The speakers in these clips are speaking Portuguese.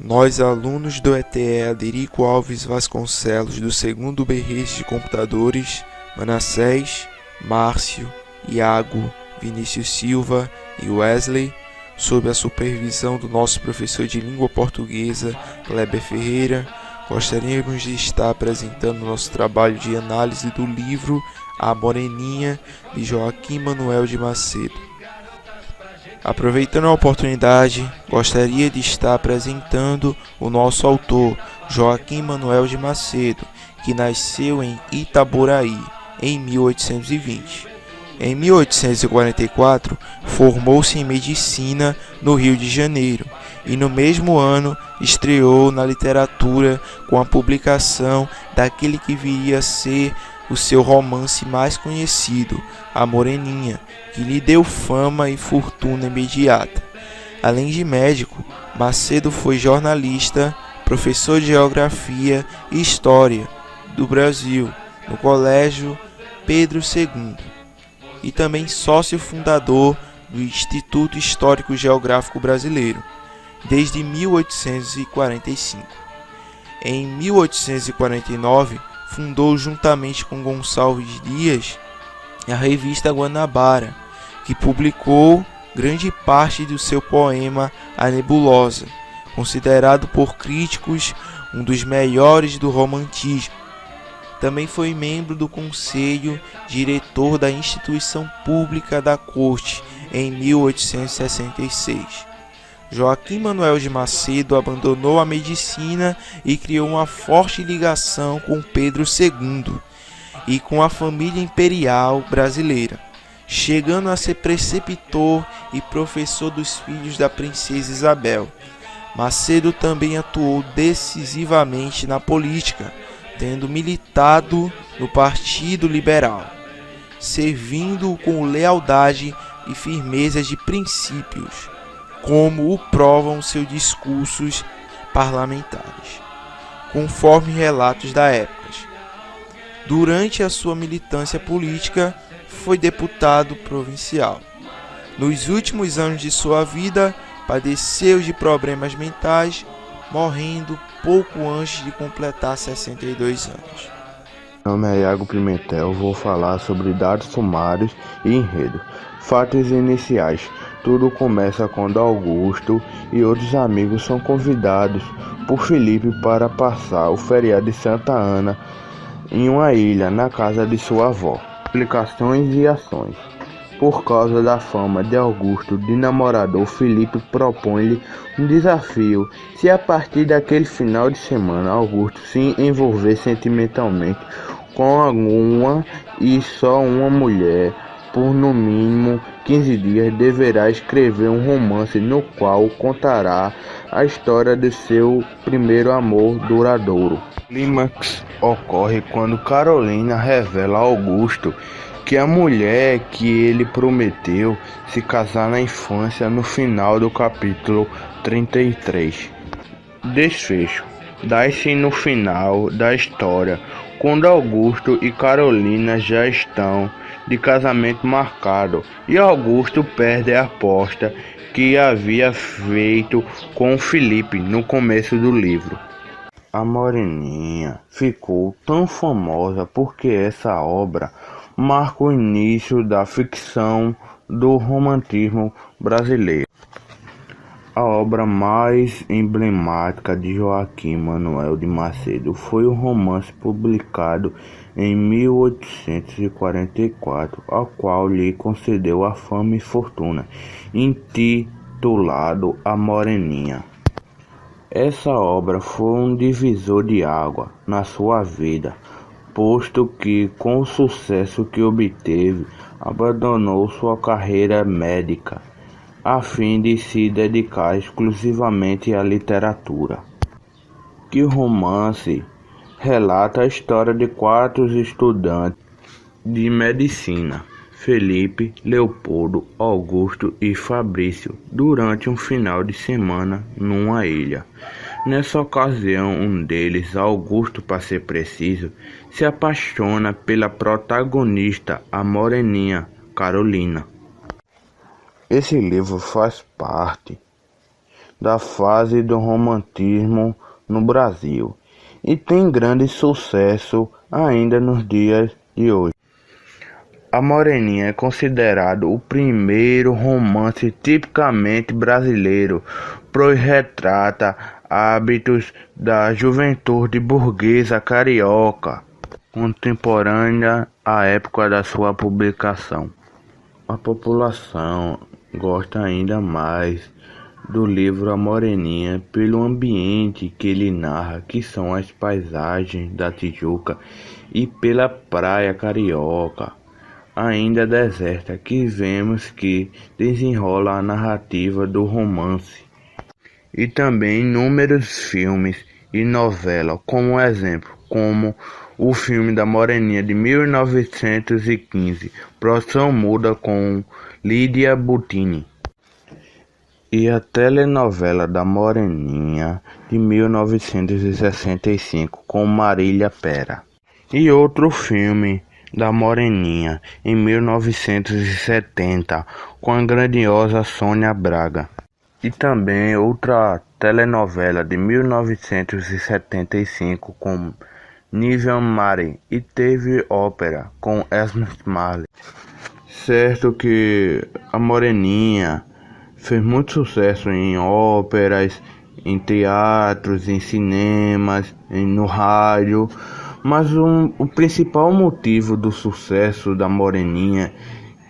Nós, alunos do ETE Aderico Alves Vasconcelos, do 2º Berriche de Computadores, Manassés, Márcio, Iago, Vinícius Silva e Wesley, sob a supervisão do nosso professor de língua portuguesa, Kleber Ferreira, gostaríamos de estar apresentando nosso trabalho de análise do livro A Moreninha, de Joaquim Manuel de Macedo. Aproveitando a oportunidade, gostaria de estar apresentando o nosso autor, Joaquim Manuel de Macedo, que nasceu em Itaboraí, em 1820. Em 1844, formou-se em medicina no Rio de Janeiro e no mesmo ano estreou na literatura com a publicação daquele que viria a ser o seu romance mais conhecido, A Moreninha, que lhe deu fama e fortuna imediata. Além de médico, Macedo foi jornalista, professor de Geografia e História do Brasil no Colégio Pedro II e também sócio fundador do Instituto Histórico Geográfico Brasileiro, desde 1845. Em 1849, fundou juntamente com Gonçalves Dias a revista Guanabara, que publicou grande parte do seu poema A Nebulosa, considerado por críticos um dos melhores do romantismo. Também foi membro do Conselho Diretor da Instituição Pública da Corte em 1866. Joaquim Manuel de Macedo abandonou a medicina e criou uma forte ligação com Pedro II e com a família imperial brasileira, chegando a ser preceptor e professor dos filhos da princesa Isabel. Macedo também atuou decisivamente na política, tendo militado no Partido Liberal, servindo com lealdade e firmeza de princípios, como o provam seus discursos parlamentares, conforme relatos da época. Durante a sua militância política, foi deputado provincial. Nos últimos anos de sua vida, padeceu de problemas mentais, morrendo pouco antes de completar 62 anos. Meu nome é Iago Pimentel, vou falar sobre dados sumários e enredo. Fatos iniciais. Tudo começa quando Augusto e outros amigos são convidados por Felipe para passar o feriado de Santa Ana em uma ilha na casa de sua avó. Explicações e ações. Por causa da fama de Augusto de namorador, Felipe propõe-lhe um desafio: se a partir daquele final de semana Augusto se envolver sentimentalmente com alguma e só uma mulher, por no mínimo 15 dias, deverá escrever um romance no qual contará a história de seu primeiro amor duradouro. O clímax ocorre quando Carolina revela a Augusto que a mulher que ele prometeu se casar na infância, no final do capítulo 33. Desfecho. Dá-se no final da história, quando Augusto e Carolina já estão de casamento marcado e Augusto perde a aposta que havia feito com Felipe no começo do livro. A Moreninha ficou tão famosa porque essa obra marca o início da ficção do romantismo brasileiro. A obra mais emblemática de Joaquim Manuel de Macedo foi o romance publicado em 1844, ao qual lhe concedeu a fama e fortuna, intitulado A Moreninha. Essa obra foi um divisor de água na sua vida, posto que, com o sucesso que obteve, abandonou sua carreira médica, a fim de se dedicar exclusivamente à literatura. Que o romance relata a história de 4 estudantes de medicina, Felipe, Leopoldo, Augusto e Fabrício, durante um final de semana numa ilha. Nessa ocasião, um deles, Augusto para ser preciso, se apaixona pela protagonista, a Moreninha, Carolina. Esse livro faz parte da fase do romantismo no Brasil e tem grande sucesso ainda nos dias de hoje. A Moreninha é considerado o primeiro romance tipicamente brasileiro, pois retrata hábitos da juventude burguesa carioca, contemporânea à época da sua publicação. A população gosta ainda mais do livro A Moreninha pelo ambiente que ele narra, que são as paisagens da Tijuca, e pela praia carioca, ainda deserta, que vemos que desenrola a narrativa do romance. E também inúmeros filmes e novelas, como exemplo, como o filme da Moreninha de 1915, Produção Muda com Lídia Butini, e a telenovela da Moreninha de 1965 com Marília Pera, e outro filme da Moreninha em 1970 com a grandiosa Sônia Braga, e também outra telenovela de 1975 com Nível Mari, e teve ópera com Esme Marley. Certo que a Moreninha fez muito sucesso em óperas, em teatros, em cinemas, no rádio, mas o principal motivo do sucesso da Moreninha,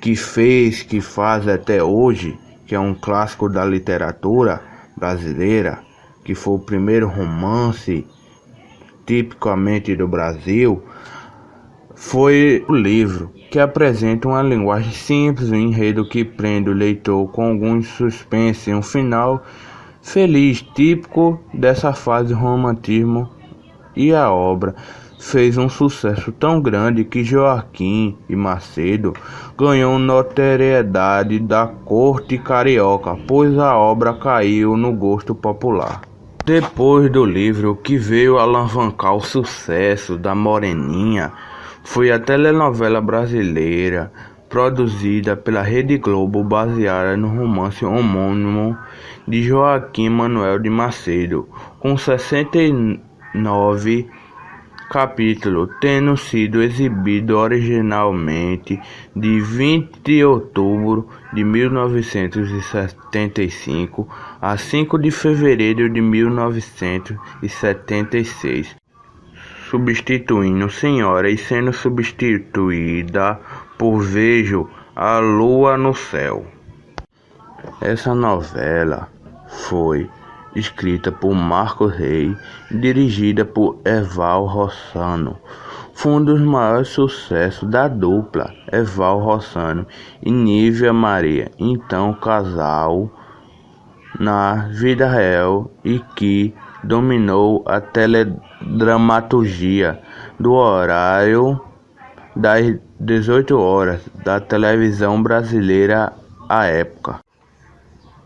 que faz até hoje, que é um clássico da literatura brasileira, que foi o primeiro romance tipicamente do Brasil, foi o livro, que apresenta uma linguagem simples, um enredo que prende o leitor com alguns suspense e um final feliz, típico dessa fase do romantismo, e a obra fez um sucesso tão grande que Joaquim e Macedo ganhou notoriedade da corte carioca, pois a obra caiu no gosto popular. Depois do livro, que veio alavancar o sucesso da Moreninha foi a telenovela brasileira produzida pela Rede Globo, baseada no romance homônimo de Joaquim Manuel de Macedo, com 69 capítulos, tendo sido exibido originalmente de 20 de outubro de 1975 a 5 de fevereiro de 1976, substituindo Senhora e sendo substituída por Vejo a Lua no Céu. Essa novela foi escrita por Marcos Reis e dirigida por Eval Rossano. Foi um dos maiores sucessos da dupla Eval Rossano e Nívia Maria, então casal na vida real, e que dominou a teledramaturgia do horário das 18 horas da televisão brasileira à época.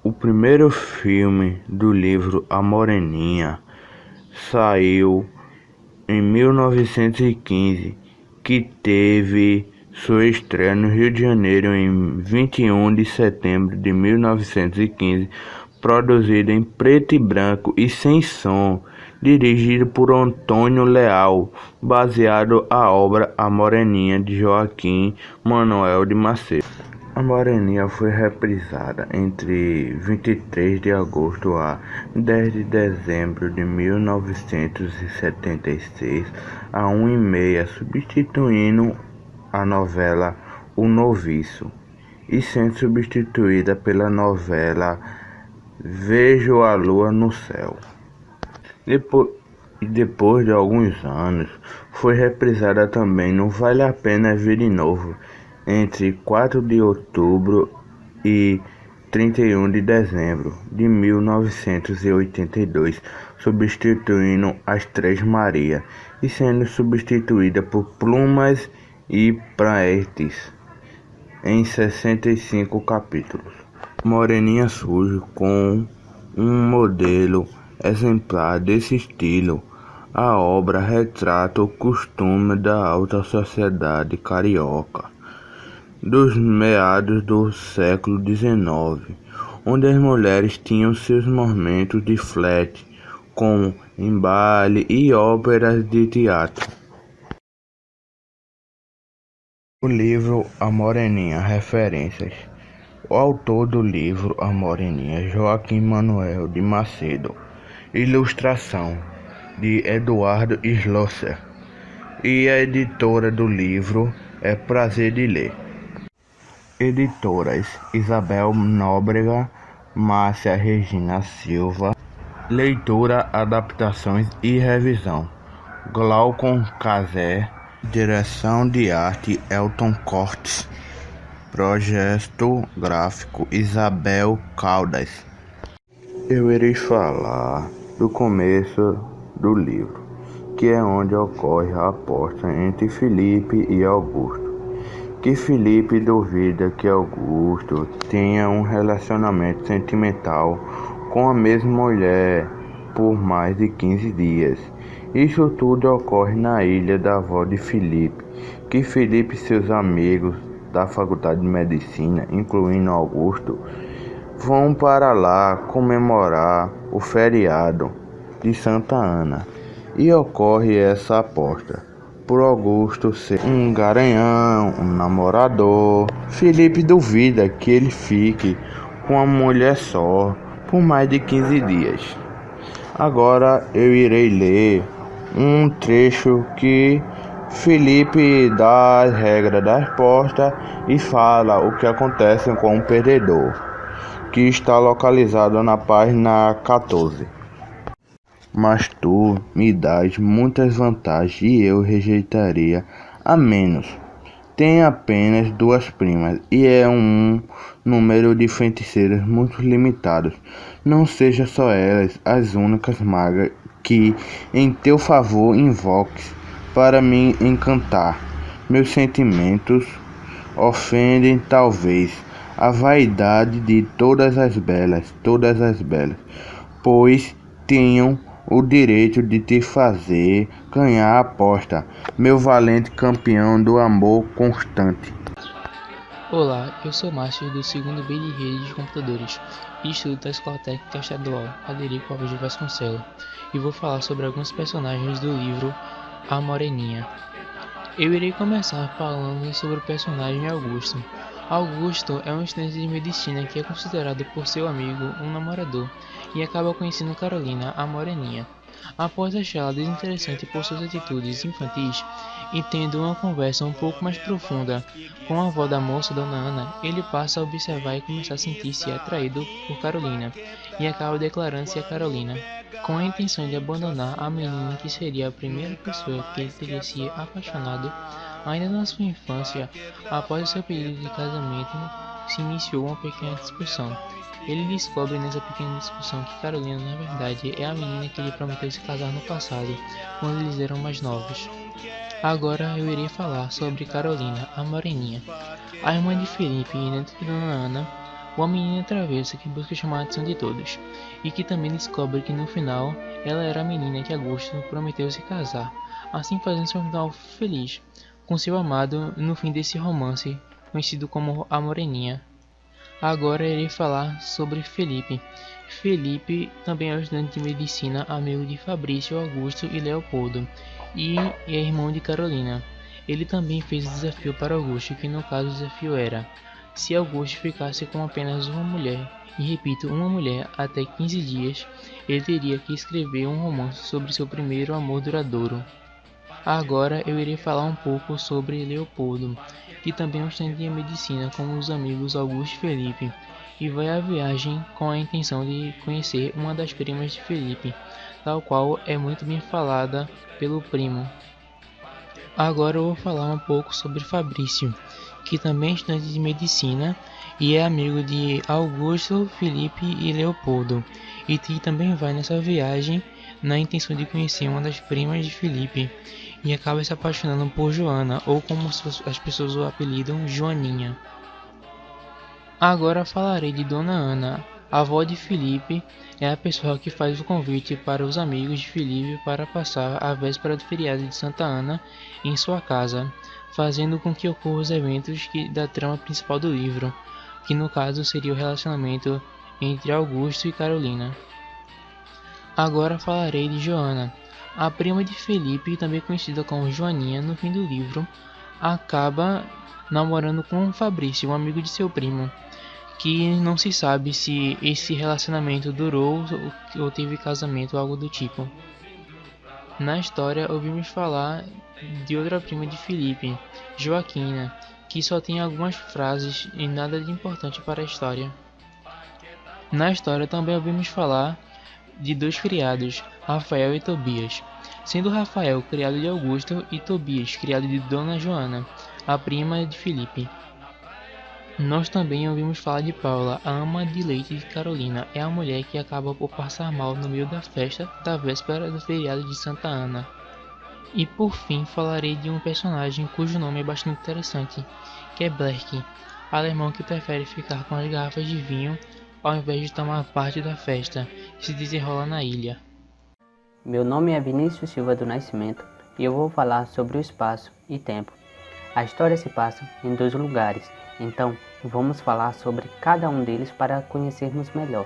O primeiro filme do livro A Moreninha saiu em 1915, que teve sua estreia no Rio de Janeiro em 21 de setembro de 1915, produzido em preto e branco e sem som, dirigido por Antônio Leal, baseado na obra A Moreninha de Joaquim Manuel de Macedo. A Moreninha foi reprisada entre 23 de agosto a 10 de dezembro de 1976 a 1h30, substituindo a novela O Noviço, e sendo substituída pela novela Vejo a Lua no Céu. Depois de alguns anos, foi reprisada também no Vale a Pena Ver de Novo, entre 4 de outubro e 31 de dezembro de 1982, substituindo as Três Marias e sendo substituída por Plumas e Praetes em 65 capítulos. Moreninha surge com um modelo exemplar desse estilo. A obra retrata o costume da alta sociedade carioca dos meados do século XIX, onde as mulheres tinham seus momentos de flerte, como em baile e óperas de teatro. O livro A Moreninha, referências. O autor do livro A Moreninha, Joaquim Manuel de Macedo. Ilustração de Eduardo Schlosser. E a editora do livro é Prazer de Ler. Editoras Isabel Nóbrega, Márcia Regina Silva. Leitura, adaptações e revisão Glaucon Cazé. Direção de arte Elton Cortes. Projeto gráfico Isabel Caldas. Eu irei falar do começo do livro, que é onde ocorre a aposta entre Felipe e Augusto. Que Felipe duvida que Augusto tenha um relacionamento sentimental com a mesma mulher por mais de 15 dias. Isso tudo ocorre na ilha da avó de Felipe, que Felipe e seus amigos da Faculdade de Medicina, incluindo Augusto, vão para lá comemorar o feriado de Santa Ana. E ocorre essa aposta. Por Augusto ser um garanhão, um namorador, Felipe duvida que ele fique com a mulher só por mais de 15 dias. Agora eu irei ler um trecho que Felipe dá as regras da aposta e fala o que acontece com o perdedor, que está localizado na página 14. Mas tu me dás muitas vantagens e eu rejeitaria a menos. Tem apenas 2 primas e é um número de feiticeiras muito limitado. Não seja só elas as únicas magas que em teu favor invoques para me encantar. Meus sentimentos ofendem talvez a vaidade de todas as belas, pois tenham o direito de te fazer ganhar a aposta, meu valente campeão do amor constante. Olá, eu sou Márcio do 2º B de Rede de Computadores e estudo da Escola Técnica Estadual Aderico Alves de Vasconcelos e vou falar sobre alguns personagens do livro A Moreninha. Eu irei começar falando sobre o personagem Augusto. Augusto é um estudante de medicina que é considerado por seu amigo um namorador e acaba conhecendo Carolina, a Moreninha. Após achá-la desinteressante por suas atitudes infantis e tendo uma conversa um pouco mais profunda com a avó da moça, Dona Ana, ele passa a observar e começar a sentir-se atraído por Carolina e acaba declarando-se a Carolina, com a intenção de abandonar a menina que seria a primeira pessoa que ele teria se apaixonado. Ainda na sua infância, após o seu pedido de casamento, se iniciou uma pequena discussão. Ele descobre nessa pequena discussão que Carolina, na verdade, é a menina que ele prometeu se casar no passado, quando eles eram mais novos. Agora eu irei falar sobre Carolina, a Moreninha, a irmã de Felipe e neta de Dona Ana, uma menina travessa que busca chamar a atenção de todos, e que também descobre que no final ela era a menina que Augusto prometeu se casar, assim fazendo seu final feliz com seu amado no fim desse romance, conhecido como A Moreninha. Agora irei falar sobre Felipe. Felipe também é um estudante de medicina, amigo de Fabrício, Augusto e Leopoldo, e é irmão de Carolina. Ele também fez o desafio para Augusto, que no caso o desafio era: se Augusto ficasse com apenas uma mulher, e repito, uma mulher, até 15 dias, ele teria que escrever um romance sobre seu primeiro amor duradouro. Agora eu irei falar um pouco sobre Leopoldo, que também é um estudante de medicina como os amigos Augusto e Felipe, e vai à viagem com a intenção de conhecer uma das primas de Felipe, tal qual é muito bem falada pelo primo. Agora eu vou falar um pouco sobre Fabrício, que também é estudante de medicina e é amigo de Augusto, Felipe e Leopoldo, e que também vai nessa viagem na intenção de conhecer uma das primas de Felipe, e acaba se apaixonando por Joana, ou como as pessoas o apelidam, Joaninha. Agora falarei de Dona Ana. A avó de Felipe é a pessoa que faz o convite para os amigos de Felipe para passar a véspera do feriado de Santa Ana em sua casa, fazendo com que ocorram os eventos da trama principal do livro, que no caso seria o relacionamento entre Augusto e Carolina. Agora falarei de Joana. A prima de Felipe, também conhecida como Joaninha no fim do livro, acaba namorando com Fabrício, um amigo de seu primo, que não se sabe se esse relacionamento durou ou teve casamento ou algo do tipo. Na história, ouvimos falar de outra prima de Felipe, Joaquina, que só tem algumas frases e nada de importante para a história. Na história também ouvimos falar de dois criados, Rafael e Tobias, sendo Rafael criado de Augusto e Tobias criado de Dona Joana, a prima de Felipe. Nós também ouvimos falar de Paula, a ama de leite de Carolina, é a mulher que acaba por passar mal no meio da festa da véspera do feriado de Santa Ana. E por fim falarei de um personagem cujo nome é bastante interessante, que é Black, alemão que prefere ficar com as garrafas de vinho ao invés de tomar parte da festa que se desenrola na ilha. Meu nome é Vinícius Silva do Nascimento e eu vou falar sobre o espaço e tempo. A história se passa em 2 lugares, então vamos falar sobre cada um deles para conhecermos melhor.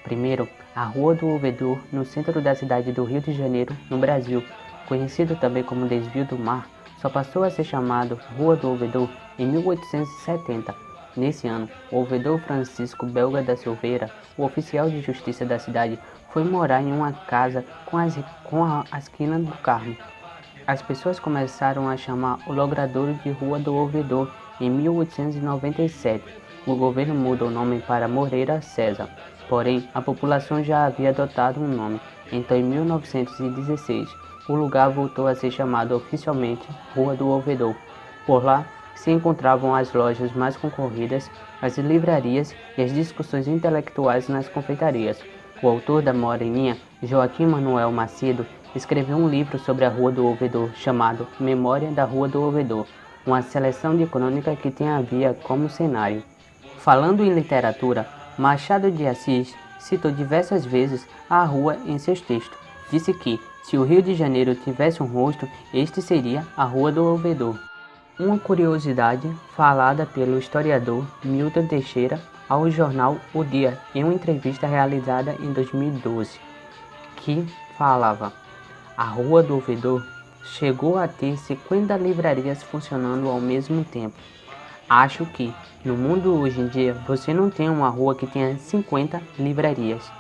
Primeiro, a Rua do Ouvedor, no centro da cidade do Rio de Janeiro, no Brasil, conhecido também como Desvio do Mar, só passou a ser chamado Rua do Ouvedor em 1870. Nesse ano, o ouvedor Francisco Belga da Silveira, o oficial de justiça da cidade, foi morar em uma casa com a esquina do Carmo. As pessoas começaram a chamar o logradouro de Rua do Ouvedor em 1897. O governo mudou o nome para Moreira César, porém a população já havia adotado um nome. Então, em 1916, o lugar voltou a ser chamado oficialmente Rua do Ouvedor. Por lá se encontravam as lojas mais concorridas, as livrarias e as discussões intelectuais nas confeitarias. O autor da Moreninha, Joaquim Manuel Macedo, escreveu um livro sobre a Rua do Ouvedor chamado Memória da Rua do Ouvedor, uma seleção de crônica que tem a via como cenário. Falando em literatura, Machado de Assis citou diversas vezes a rua em seus textos. Disse que, se o Rio de Janeiro tivesse um rosto, este seria a Rua do Ouvedor. Uma curiosidade falada pelo historiador Milton Teixeira ao jornal O Dia, em uma entrevista realizada em 2012, que falava: a Rua do Ouvedor chegou a ter 50 livrarias funcionando ao mesmo tempo. Acho que, no mundo hoje em dia, você não tem uma rua que tenha 50 livrarias.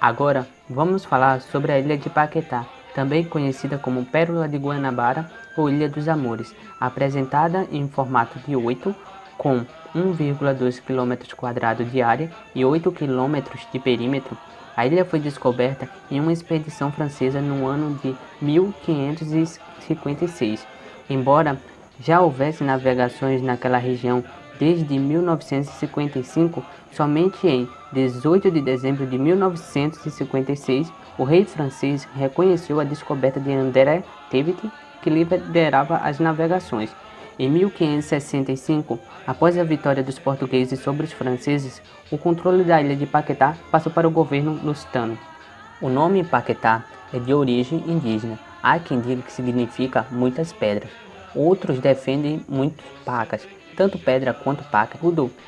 Agora, vamos falar sobre a Ilha de Paquetá, também conhecida como Pérola de Guanabara ou Ilha dos Amores, apresentada em formato de 8, com 1,2 km² de área e 8 km de perímetro. A ilha foi descoberta em uma expedição francesa no ano de 1556. Embora já houvesse navegações naquela região desde 1955, somente em 18 de dezembro de 1956, o rei francês reconheceu a descoberta de André Thibet, que liderava as navegações. Em 1565, após a vitória dos portugueses sobre os franceses, o controle da ilha de Paquetá passou para o governo lusitano. O nome Paquetá é de origem indígena. Há quem diga que significa muitas pedras. Outros defendem muitas pacas, tanto pedra quanto paca.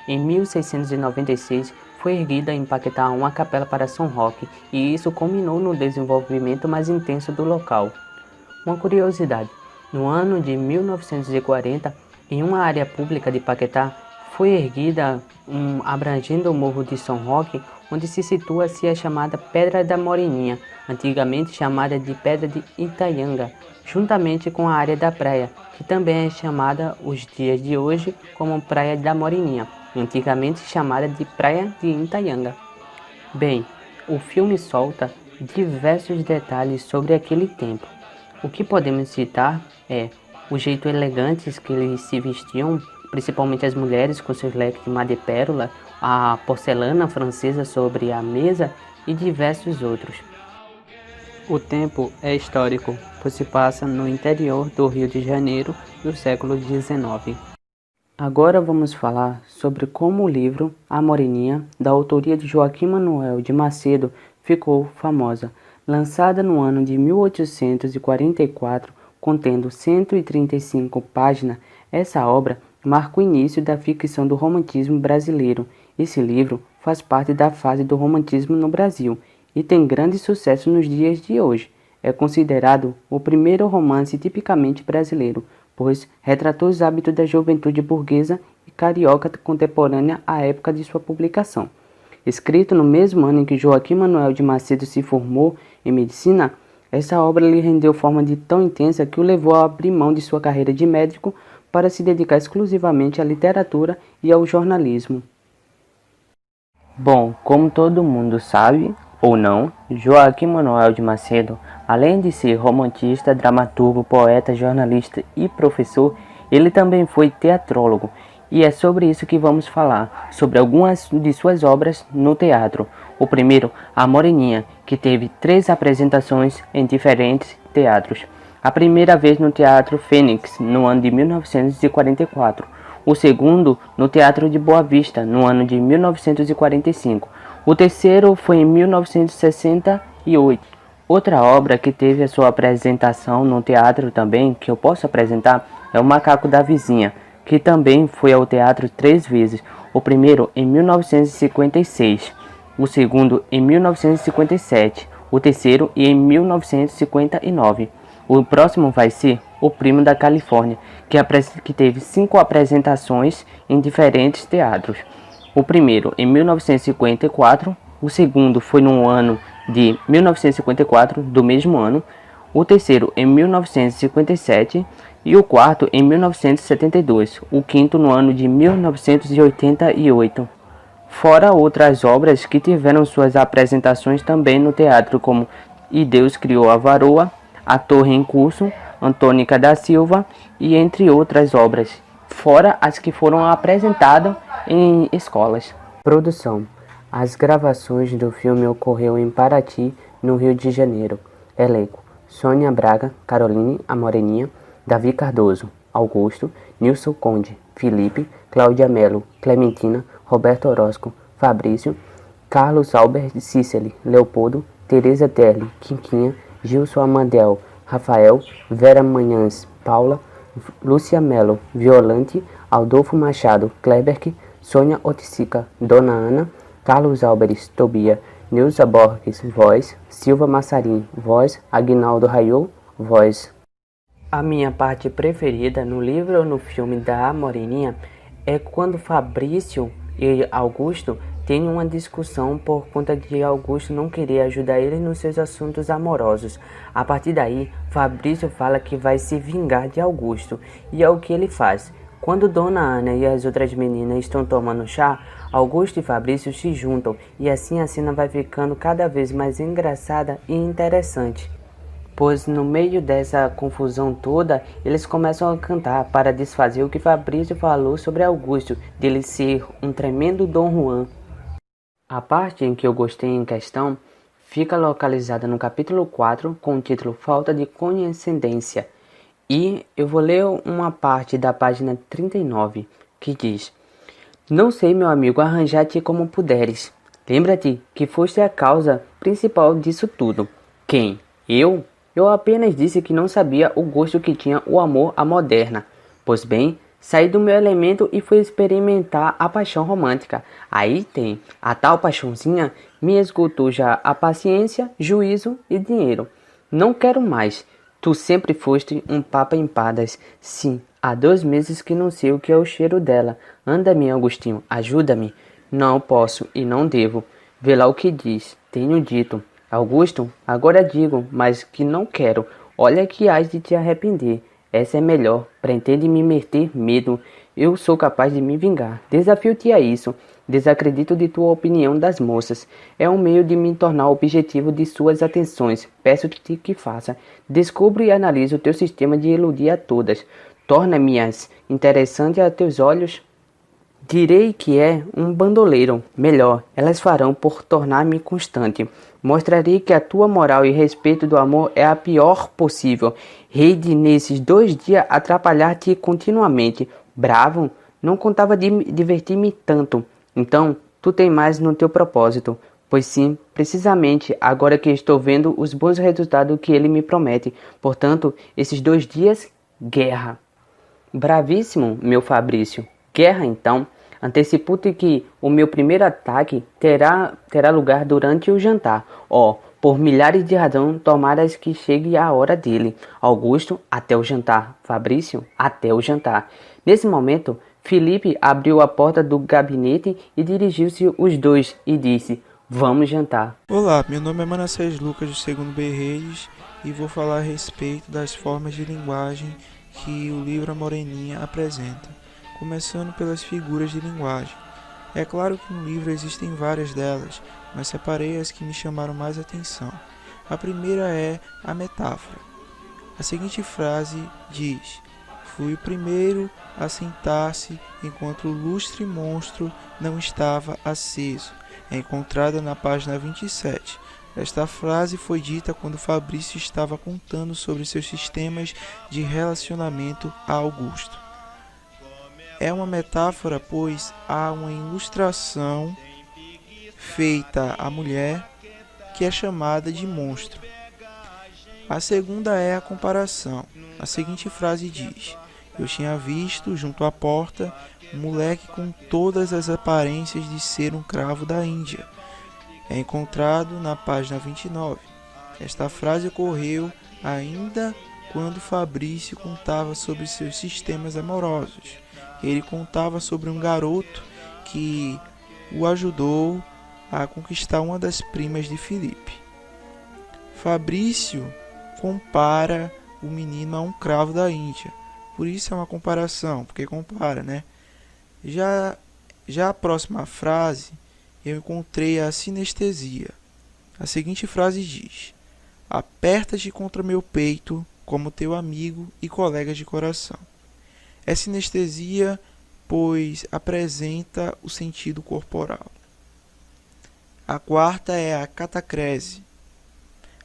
Em 1696, foi erguida em Paquetá uma capela para São Roque, e isso culminou no desenvolvimento mais intenso do local. Uma curiosidade: no ano de 1940, em uma área pública de Paquetá, foi erguida abrangendo o Morro de São Roque, onde se situa-se a chamada Pedra da Moreninha, antigamente chamada de Pedra de Itaianga, juntamente com a área da praia, que também é chamada os dias de hoje como Praia da Moreninha, antigamente chamada de Praia de Itaianga. Bem, o filme solta diversos detalhes sobre aquele tempo. O que podemos citar é o jeito elegante que eles se vestiam, principalmente as mulheres com seus leques de madrepérola, a porcelana francesa sobre a mesa e diversos outros. O tempo é histórico, pois se passa no interior do Rio de Janeiro do século XIX. Agora vamos falar sobre como o livro A Moreninha, da autoria de Joaquim Manuel de Macedo, ficou famosa. Lançada no ano de 1844, contendo 135 páginas, essa obra marca o início da ficção do romantismo brasileiro. Esse livro faz parte da fase do romantismo no Brasil e tem grande sucesso nos dias de hoje. É considerado o primeiro romance tipicamente brasileiro, pois retratou os hábitos da juventude burguesa e carioca contemporânea à época de sua publicação. Escrito no mesmo ano em que Joaquim Manuel de Macedo se formou em medicina, essa obra lhe rendeu forma de tão intensa que o levou a abrir mão de sua carreira de médico para se dedicar exclusivamente à literatura e ao jornalismo. Bom, como todo mundo sabe, ou não, Joaquim Manuel de Macedo, além de ser romantista, dramaturgo, poeta, jornalista e professor, ele também foi teatrólogo. E é sobre isso que vamos falar, sobre algumas de suas obras no teatro. O primeiro, A Moreninha, que teve 3 apresentações em diferentes teatros. A primeira vez no Teatro Fênix, no ano de 1944. O segundo, no Teatro de Boa Vista, no ano de 1945. O terceiro foi em 1968. Outra obra que teve a sua apresentação no teatro também, que eu posso apresentar, é O Macaco da Vizinha, que também foi ao teatro 3 vezes, o primeiro em 1956, o segundo em 1957, o terceiro em 1959. O próximo vai ser O Primo da Califórnia, que teve 5 apresentações em diferentes teatros. O primeiro em 1954, o segundo foi no ano de 1954, do mesmo ano, o terceiro em 1957 e o quarto em 1972, o quinto no ano de 1988. Fora outras obras que tiveram suas apresentações também no teatro, como E Deus Criou a Varoa, A Torre em Curso, Antônica da Silva e entre outras obras, fora as que foram apresentadas em escolas. Produção. As gravações do filme ocorreu em Paraty, no Rio de Janeiro. Elenco: Sônia Braga, Caroline, a Moreninha, Davi Cardoso, Augusto, Nilson Conde, Felipe, Cláudia Melo, Clementina, Roberto Orozco, Fabrício, Carlos Albert Cícely, Leopoldo, Teresa Terli, Quinquinha, Gilson Amandel, Rafael, Vera Manhãs, Paula, Lúcia Melo, Violante, Adolfo Machado, Kleberg, Sônia Oticica, Dona Ana, Carlos Álvares, Tobia, Nilza Borges, voz, Silva Massarim, voz, Aguinaldo Raiol, voz. A minha parte preferida no livro ou no filme da Moreninha é quando Fabrício e Augusto têm uma discussão por conta de Augusto não querer ajudar ele nos seus assuntos amorosos. A partir daí, Fabrício fala que vai se vingar de Augusto, e é o que ele faz. Quando Dona Ana e as outras meninas estão tomando chá, Augusto e Fabrício se juntam, e assim a cena vai ficando cada vez mais engraçada e interessante. Pois no meio dessa confusão toda, eles começam a cantar para desfazer o que Fabrício falou sobre Augusto, dele ser um tremendo Dom Juan. A parte em que eu gostei em questão fica localizada no capítulo 4, com o título Falta de Condescendência. E eu vou ler uma parte da página 39, que diz: Não sei, meu amigo, arranjar-te como puderes. Lembra-te que foste a causa principal disso tudo. Quem? Eu? Eu apenas disse que não sabia o gosto que tinha o amor à moderna. Pois bem, saí do meu elemento e fui experimentar a paixão romântica. Aí tem, a tal paixãozinha me esgotou já a paciência, juízo e dinheiro. Não quero mais. Tu sempre foste um papa empadas. Sim, há 2 meses que não sei o que é o cheiro dela. Anda-me, Agostinho, ajuda-me. Não posso e não devo. Vê lá o que diz. Tenho dito. Augusto, agora digo, mas que não quero. Olha que hás de te arrepender. Essa é melhor. Pretende me meter medo. Eu sou capaz de me vingar. Desafio-te a isso. Desacredito de tua opinião das moças. É um meio de me tornar objetivo de suas atenções. Peço-te que faça. Descubro e analiso o teu sistema de iludir a todas. Torna-me-as interessante a teus olhos. Direi que é um bandoleiro. Melhor, elas farão por tornar-me constante. Mostrarei que a tua moral e respeito do amor é a pior possível. Hei de nesses 2 dias atrapalhar-te continuamente. Bravo, não contava de divertir-me tanto. Então, tu tem mais no teu propósito. Pois sim, precisamente agora que estou vendo os bons resultados que ele me promete. Portanto, esses 2 dias, guerra. Bravíssimo, meu Fabrício. Guerra então. Antecipo-te que o meu primeiro ataque terá lugar durante o jantar. Por milhares de razões, tomaras que chegue a hora dele. Augusto, até o jantar. Fabrício, até o jantar. Nesse momento, Felipe abriu a porta do gabinete e dirigiu-se os dois e disse: Vamos jantar. Olá, meu nome é Manassés Lucas do segundo B. Reis e vou falar a respeito das formas de linguagem que o livro A Moreninha apresenta, começando pelas figuras de linguagem. É claro que no livro existem várias delas, mas separei as que me chamaram mais atenção. A primeira é a metáfora. A seguinte frase diz: fui o primeiro a sentar-se enquanto o lustre monstro não estava aceso. É encontrada na página 27. Esta frase foi dita quando Fabrício estava contando sobre seus sistemas de relacionamento a Augusto. É uma metáfora, pois há uma ilustração feita à mulher que é chamada de monstro. A segunda é a comparação. A seguinte frase diz: eu tinha visto, junto à porta, um moleque com todas as aparências de ser um cravo da Índia. É encontrado na página 29. Esta frase ocorreu ainda quando Fabrício contava sobre seus sistemas amorosos. Ele contava sobre um garoto que o ajudou a conquistar uma das primas de Felipe. Fabrício compara o menino a um cravo da Índia. Por isso é uma comparação, porque compara, né? Já a próxima frase, eu encontrei a sinestesia. A seguinte frase diz: aperta-te contra meu peito como teu amigo e colega de coração. É sinestesia, pois apresenta o sentido corporal. A quarta é a catacrese.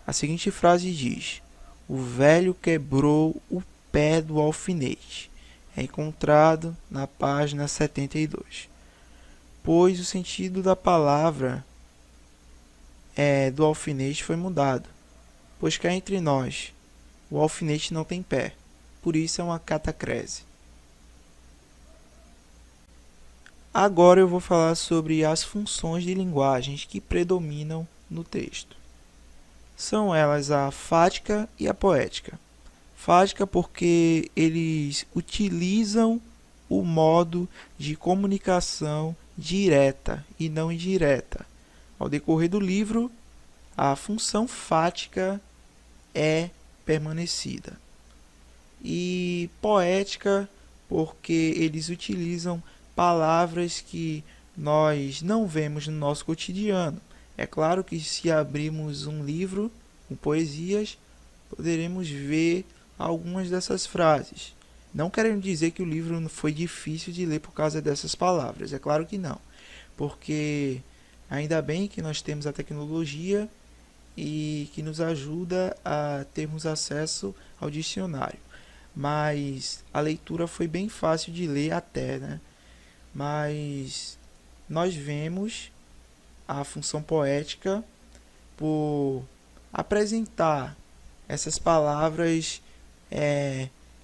A seguinte frase diz: o velho quebrou o pé do alfinete. É encontrado na página 72. Pois o sentido da palavra do alfinete foi mudado. Pois cá entre nós, o alfinete não tem pé. Por isso é uma catacrese. Agora eu vou falar sobre as funções de linguagens que predominam no texto. São elas a fática e a poética. Fática porque eles utilizam o modo de comunicação direta e não indireta. Ao decorrer do livro, a função fática é permanecida. E poética porque eles utilizam palavras que nós não vemos no nosso cotidiano. É claro que se abrirmos um livro com poesias, poderemos ver algumas dessas frases. Não querendo dizer que o livro foi difícil de ler por causa dessas palavras. É claro que não. Porque ainda bem que nós temos a tecnologia e que nos ajuda a termos acesso ao dicionário. Mas a leitura foi bem fácil de ler até, né? Mas nós vemos a função poética por apresentar essas palavras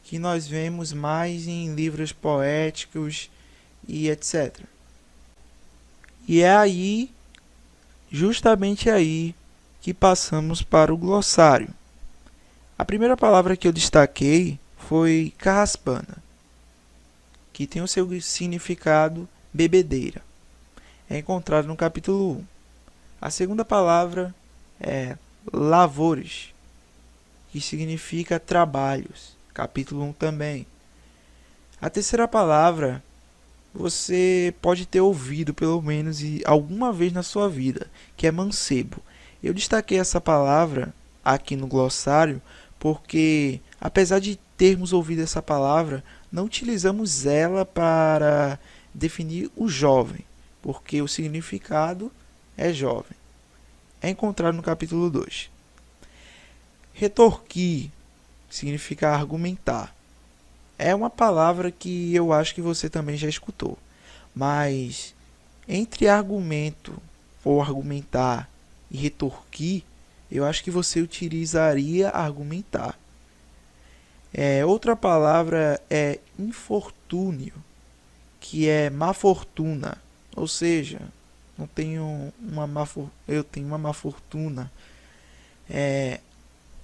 que nós vemos mais em livros poéticos e etc. E é aí, justamente aí, que passamos para o glossário. A primeira palavra que eu destaquei foi carraspana, que tem o seu significado bebedeira. É encontrado no capítulo 1. A segunda palavra é lavores, que significa trabalhos. Capítulo 1 também. A terceira palavra você pode ter ouvido pelo menos alguma vez na sua vida, que é mancebo. Eu destaquei essa palavra aqui no glossário porque, apesar de termos ouvido essa palavra, não utilizamos ela para definir o jovem, porque o significado é jovem. É encontrado no capítulo 2. Retorquir significa argumentar. É uma palavra que eu acho que você também já escutou. Mas entre argumento ou argumentar e retorquir, eu acho que você utilizaria argumentar. Outra palavra é infortúnio, que é má fortuna, ou seja, eu tenho uma má fortuna.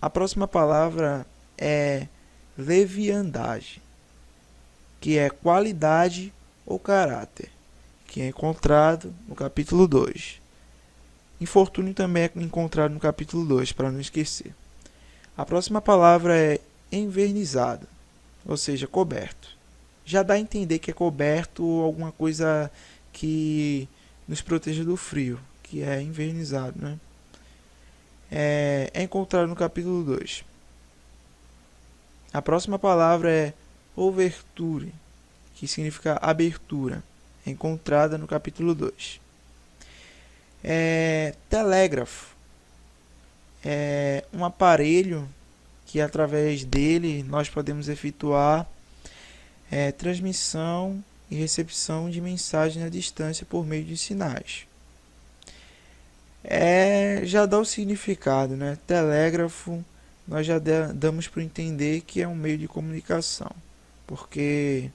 A próxima palavra é leviandade, que é qualidade ou caráter, que é encontrado no capítulo 2. Infortúnio também é encontrado no capítulo 2, para não esquecer. A próxima palavra é envernizado, ou seja, coberto. Já dá a entender que é coberto alguma coisa que nos proteja do frio, que é envernizado, né? É encontrado no capítulo 2. A próxima palavra é ouverture, que significa abertura, é encontrada no capítulo 2. Telégrafo é um aparelho que através dele nós podemos efetuar transmissão e recepção de mensagens à distância por meio de sinais. Já dá o significado, né? Telégrafo, nós já damos para entender que é um meio de comunicação, porque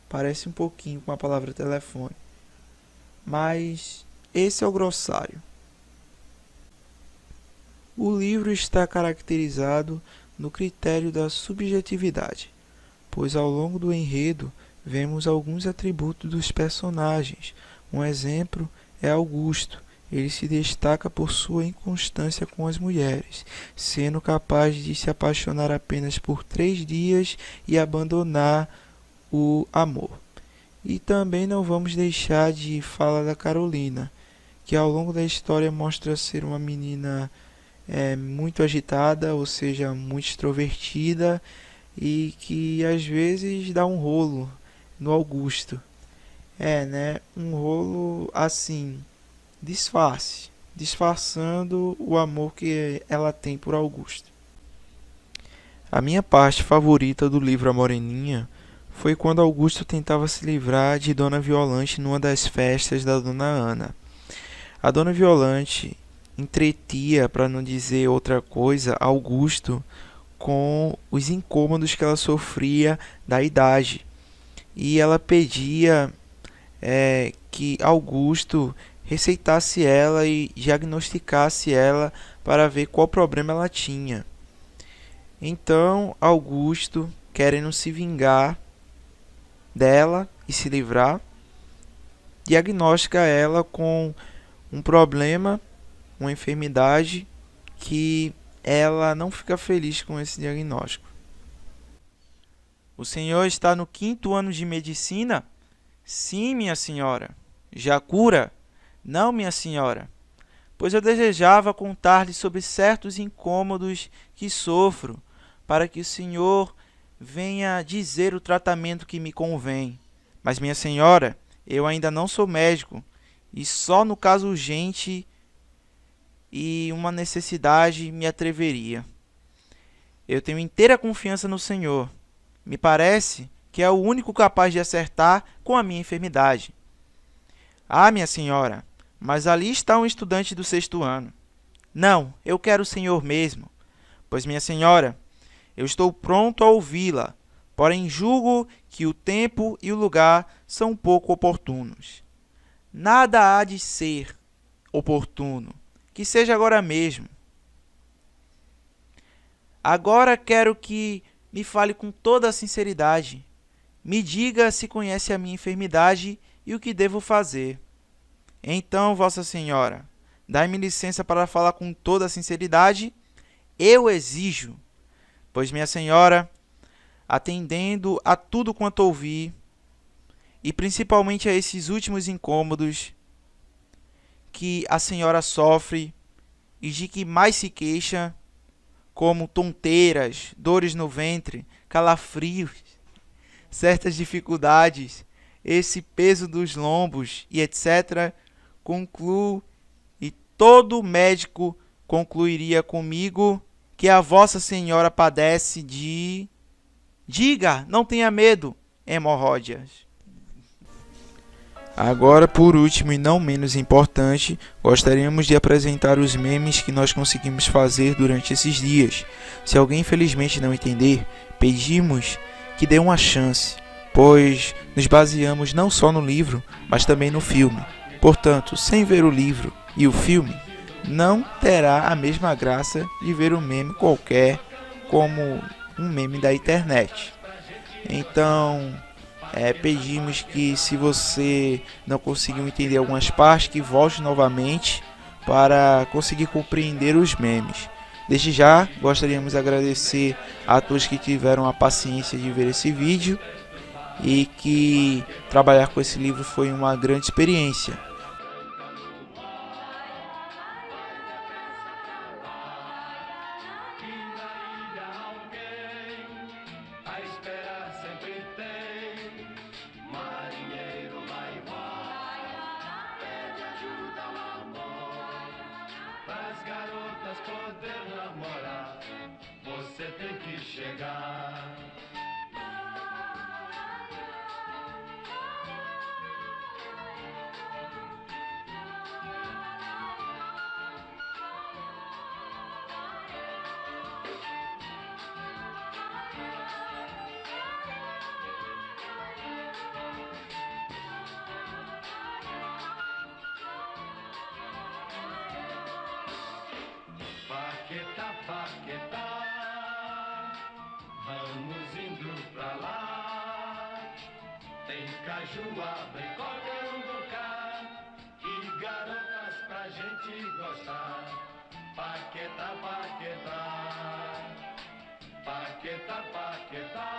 parece um pouquinho com a palavra telefone. Mas esse é o glossário. O livro está caracterizado no critério da subjetividade, pois ao longo do enredo vemos alguns atributos dos personagens. Um exemplo é Augusto. Ele se destaca por sua inconstância com as mulheres, sendo capaz de se apaixonar apenas por 3 dias e abandonar o amor. E também não vamos deixar de falar da Carolina, que ao longo da história mostra ser uma menina muito agitada, ou seja, muito extrovertida, e que às vezes dá um rolo no Augusto. Um rolo assim, disfarçando o amor que ela tem por Augusto. A minha parte favorita do livro A Moreninha foi quando Augusto tentava se livrar de Dona Violante numa das festas da Dona Ana. A Dona Violante entretia, para não dizer outra coisa, Augusto com os incômodos que ela sofria da idade. E ela pedia que Augusto receitasse ela e diagnosticasse ela para ver qual problema ela tinha. Então, Augusto, querendo se vingar dela e se livrar, diagnostica ela com um problema, uma enfermidade, que ela não fica feliz com esse diagnóstico. O senhor está no 5º ano de medicina? Sim, minha senhora. Já cura? Não, minha senhora. Pois eu desejava contar-lhe sobre certos incômodos que sofro, para que o senhor venha dizer o tratamento que me convém. Mas, minha senhora, eu ainda não sou médico, e só no caso urgente e uma necessidade me atreveria. Eu tenho inteira confiança no senhor. Me parece que é o único capaz de acertar com a minha enfermidade. Ah, minha senhora, mas ali está um estudante do 6º ano. Não, eu quero o senhor mesmo. Pois, minha senhora, eu estou pronto a ouvi-la, porém julgo que o tempo e o lugar são pouco oportunos. Nada há de ser oportuno, que seja agora mesmo. Agora quero que me fale com toda a sinceridade. Me diga se conhece a minha enfermidade e o que devo fazer. Então, Vossa Senhora, dai-me licença para falar com toda a sinceridade. Eu exijo, pois, minha senhora, atendendo a tudo quanto ouvi, e principalmente a esses últimos incômodos que a senhora sofre e de que mais se queixa, como tonteiras, dores no ventre, calafrios, certas dificuldades, esse peso dos lombos e etc., concluo, e todo médico concluiria comigo, que a Vossa Senhora padece de... Diga, não tenha medo, hemorróidas. Agora, por último e não menos importante, gostaríamos de apresentar os memes que nós conseguimos fazer durante esses dias. Se alguém infelizmente não entender, pedimos que dê uma chance, pois nos baseamos não só no livro, mas também no filme. Portanto, sem ver o livro e o filme, não terá a mesma graça de ver um meme qualquer como um meme da internet. Então, pedimos que, se você não conseguiu entender algumas partes, que volte novamente para conseguir compreender os memes. Desde já, gostaríamos de agradecer a todos que tiveram a paciência de ver esse vídeo e que trabalhar com esse livro foi uma grande experiência. A esperar sempre tem, marinheiro vai, pede ajuda ao amor, pras garotas poder namorar, você tem que chegar. Paquetá, Paquetá, vamos indo pra lá. Tem cajuaba em qualquer lugar e garotas pra gente gostar. Paquetá, Paquetá, Paquetá, Paquetá.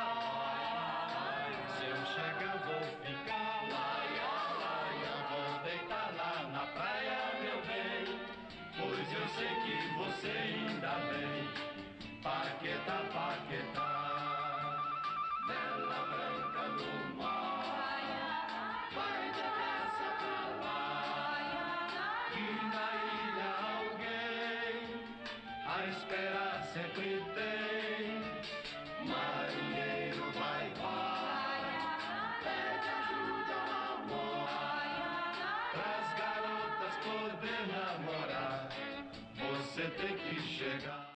Se eu chegar vou ficar, vou deitar lá na praia, meu bem, pois eu sei que você ainda vem. Paquetá, Paquetá, bela branca do mar, vai depressa pra lá, que na ilha alguém a esperar sempre tem. Marinheiro vai, pede ajuda ao amor, pras garotas poder namorar, você tem que chegar.